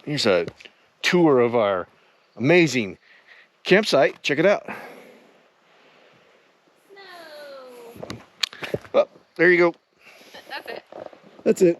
Here's a tour of our amazing campsite. Check it out. No. Oh, there you go. That's it. That's it.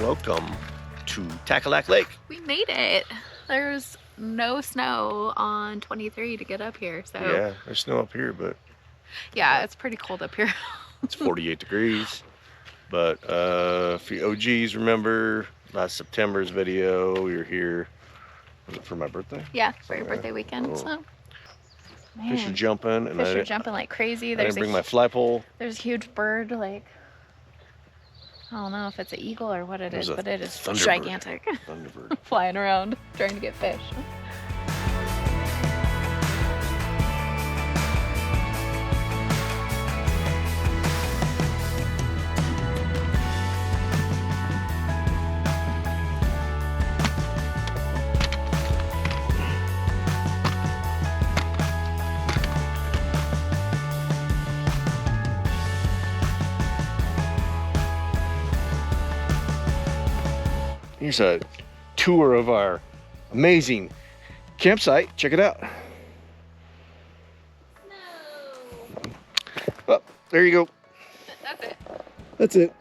Welcome to Takhlakh Lake. We made it. There's no snow on 23 to get up here, so Yeah, there's snow up here, but yeah, it's pretty cold up here. it's 48 degrees. But if you OGs remember last September's video, we were here. Was it for my birthday? Yeah, for your birthday weekend. Oh. So Fish are jumping, and fish are jumping like crazy. I didn't bring my fly pole. There's a huge bird, like, I don't know if it's an eagle or what it is, but it is gigantic. Thunderbird. Flying around trying to get fish. Here's a tour of our amazing campsite. Check it out. No. Oh, there you go. That's it. That's it.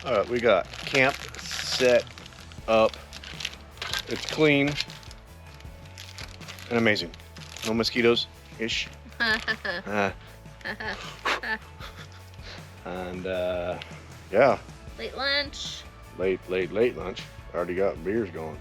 All right, we got camp set up. It's clean and amazing. No mosquitoes-ish. And yeah. Late lunch. Late lunch. Already got beers going.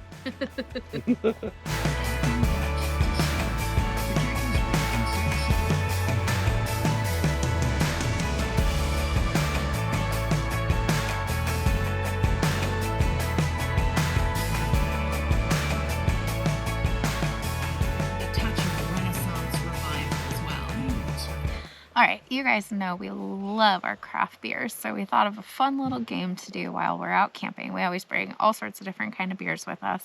All right, you guys know we love our craft beers, so we thought of a fun little game to do while we're out camping. We always bring all sorts of different kind of beers with us,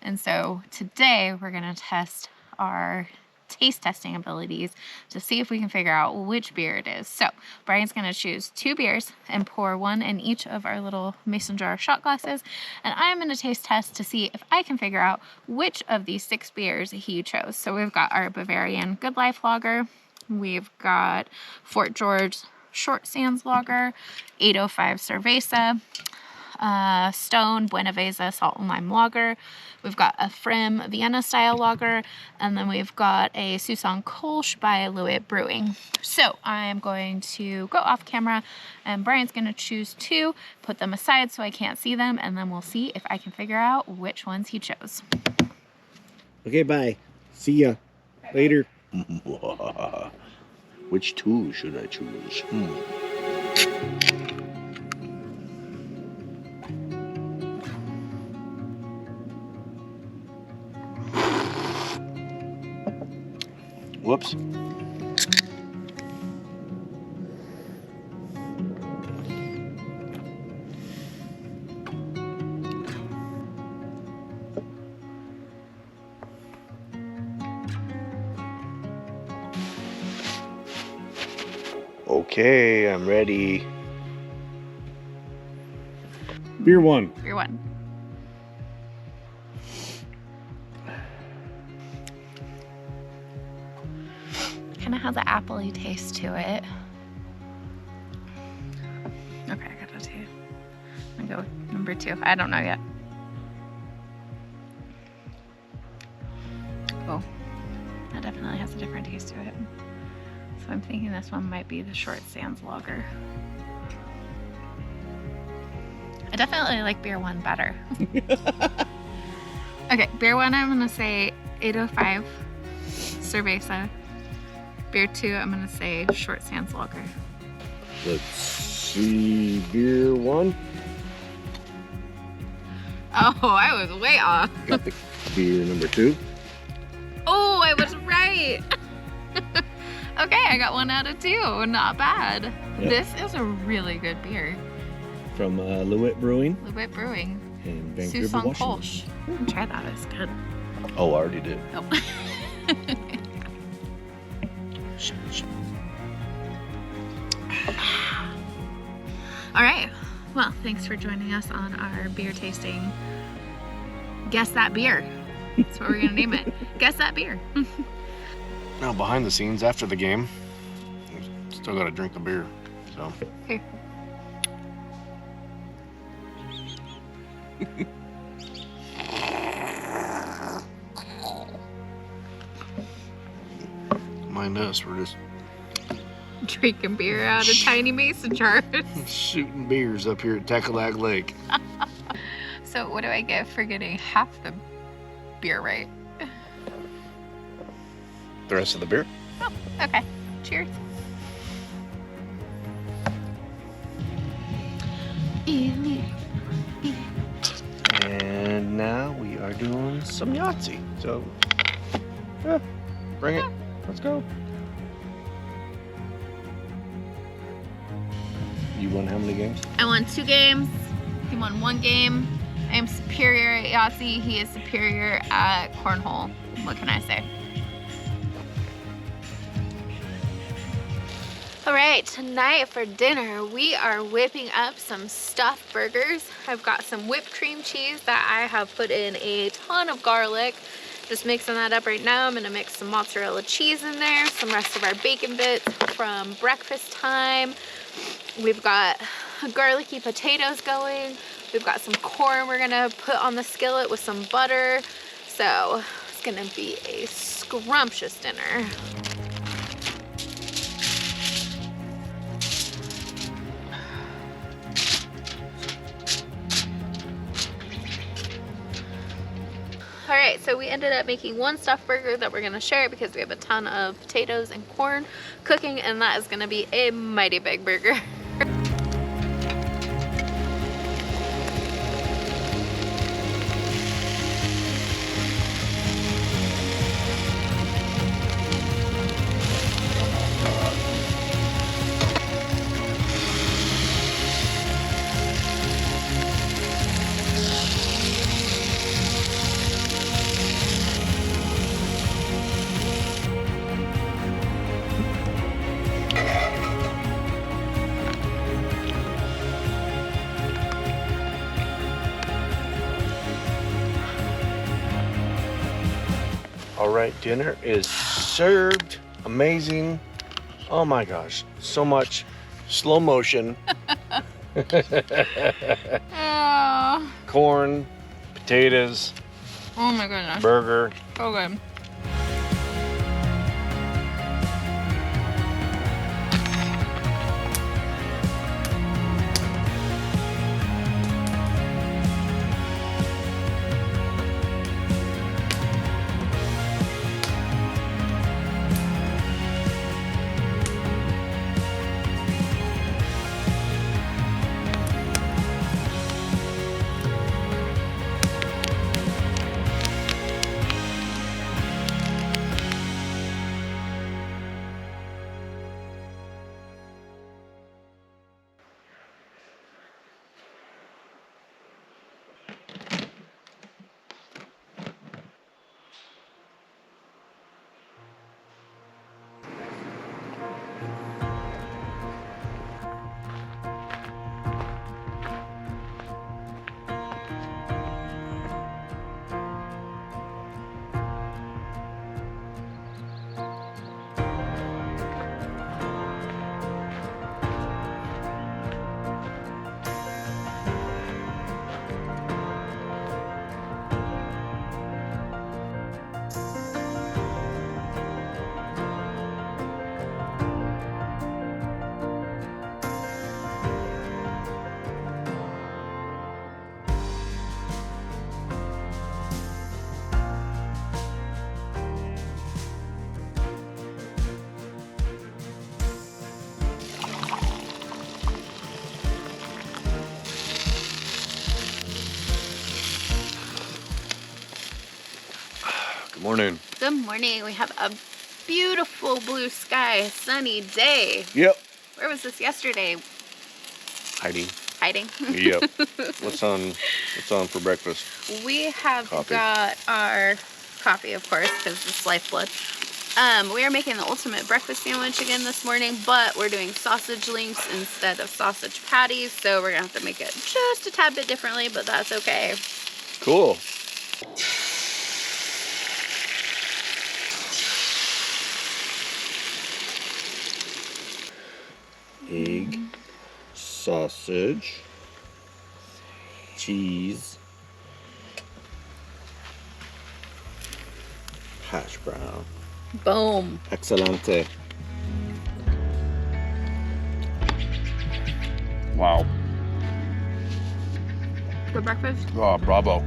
and so today we're gonna test our taste testing abilities to see if we can figure out which beer it is. So Brian's gonna choose 2 beers and pour 1 in each of our little mason jar shot glasses, and I'm gonna taste test to see if I can figure out which of these 6 beers he chose. So we've got our Bavarian Good Life Lager, we've got Fort George Short Sands Lager, 805 Cerveza, Stone Buenaveza Salt and Lime Lager. We've got a Frim Vienna Style Lager, and then we've got a Susan Kolsch by Lewitt Brewing. So I'm going to go off camera, and Brian's going to choose 2, put them aside so I can't see them, and then we'll see if I can figure out which ones he chose. Okay, bye. See ya. Later. Which 2 should I choose? Whoops. Okay, I'm ready. Beer 1. Beer 1. kind of has an appley taste to it. Okay, I got a 2. I'm gonna go with number 2. I don't know yet. Oh, that definitely has a different taste to it. So I'm thinking this one might be the Short Sands Lager. I definitely like beer 1 better. Okay, beer 1 I'm gonna say 805 Cerveza. Beer 2 I'm gonna say Short Sands Lager. Let's see, beer 1. Oh, I was way off. Got the beer number 2. Oh, I was right. Okay, I got 1 out of 2. Not bad. Yeah. This is a really good beer. From Lewitt Brewing Lewitt Brewing. in Vancouver, Susong Washington. Kolsch. Try that, it's good. Oh, I already did. Oh. All right. Well, thanks for joining us on our beer tasting. Guess that beer. That's what we're gonna name it. Guess that beer. Now, behind the scenes after the game, still got to drink the beer. So. Here. Mind us, we're just Drinking beer out of tiny mason jars. shooting beers up here at Takhlakh Lake. So what do I get for getting half the beer right? The rest of the beer? Oh, okay. Cheers. And now we are doing some Yahtzee. So, yeah, bring it. Let's go. You won how many games? I won 2 games. He won 1 game. I am superior at Yahtzee. He is superior at cornhole. What can I say? All right, tonight for dinner, we are whipping up some stuffed burgers. I've got some whipped cream cheese that I have put in a ton of garlic. Just mixing that up right now. I'm gonna mix some mozzarella cheese in there, some rest of our bacon bits from breakfast time. We've got garlicky potatoes going. We've got some corn we're gonna put on the skillet with some butter. So it's gonna be a scrumptious dinner. All right, so we ended up making 1 stuffed burger that we're gonna share because we have a ton of potatoes and corn cooking, and that is gonna be a mighty big burger. All right, dinner is served. Amazing. Oh my gosh, so much slow motion. Oh. Corn, potatoes, Oh my goodness. burger. So good. Good morning. Good morning. We have a beautiful blue sky, sunny day. Yep. Where was this yesterday? Hiding. Hiding. Yep. What's on for breakfast? We have Coffee. got our coffee, of course, because it's lifeblood. We are making the ultimate breakfast sandwich again this morning, but we're doing sausage links instead of sausage patties, so we're gonna have to make it just a tad bit differently, but that's okay. Cool. Egg, sausage, cheese, hash brown. Boom. Excelente. Wow. Good breakfast? Oh, bravo.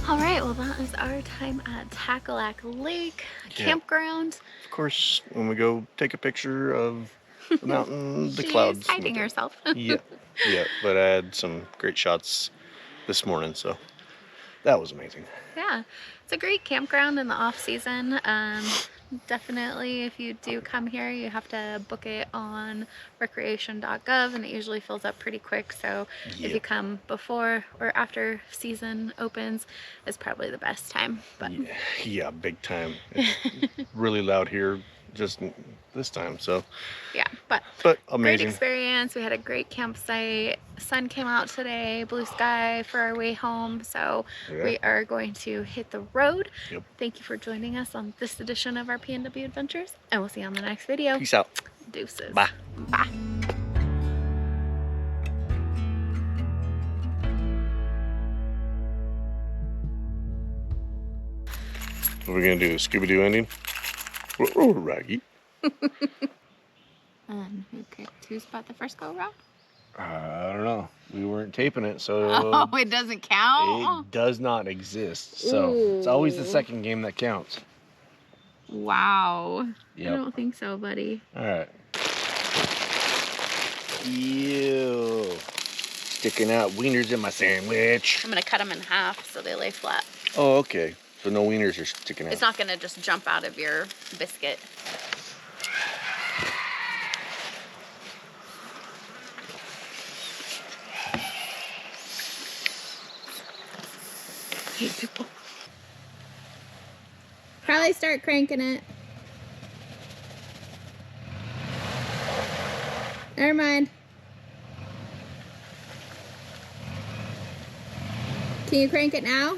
All right, well, that is our time at Takhlakh Lake campground. Of course, when we go take a picture of the mountain, the She's clouds. hiding herself. Yeah. But I had some great shots this morning, so that was amazing. Yeah, it's a great campground in the off season. Definitely, if you do come here, you have to book it on recreation.gov, and it usually fills up pretty quick. So if you come before or after season opens, it's probably the best time. But yeah, big time. It's really loud here just this time, so yeah, but amazing. Great experience. We had a great campsite. Sun came out today, blue sky for our way home, so we are going to hit the road. Thank you for joining us on this edition of our PNW Adventures, and we'll see you on the next video. Peace out. Deuces. Bye. Bye. What are we gonna do? Scooby-Doo ending? Oh, Raggy. Who spot the first go round? I don't know. We weren't taping it, so Oh, it doesn't count? it does not exist. So it's always the second game that counts. Wow. Yep. I don't think so, buddy. All right. Ew. Sticking out wieners in my sandwich. I'm gonna cut them in half so they lay flat. Oh, okay. So no wieners are sticking out. It's not gonna just jump out of your biscuit. Hate people. Probably start cranking it. Never mind. Can you crank it now?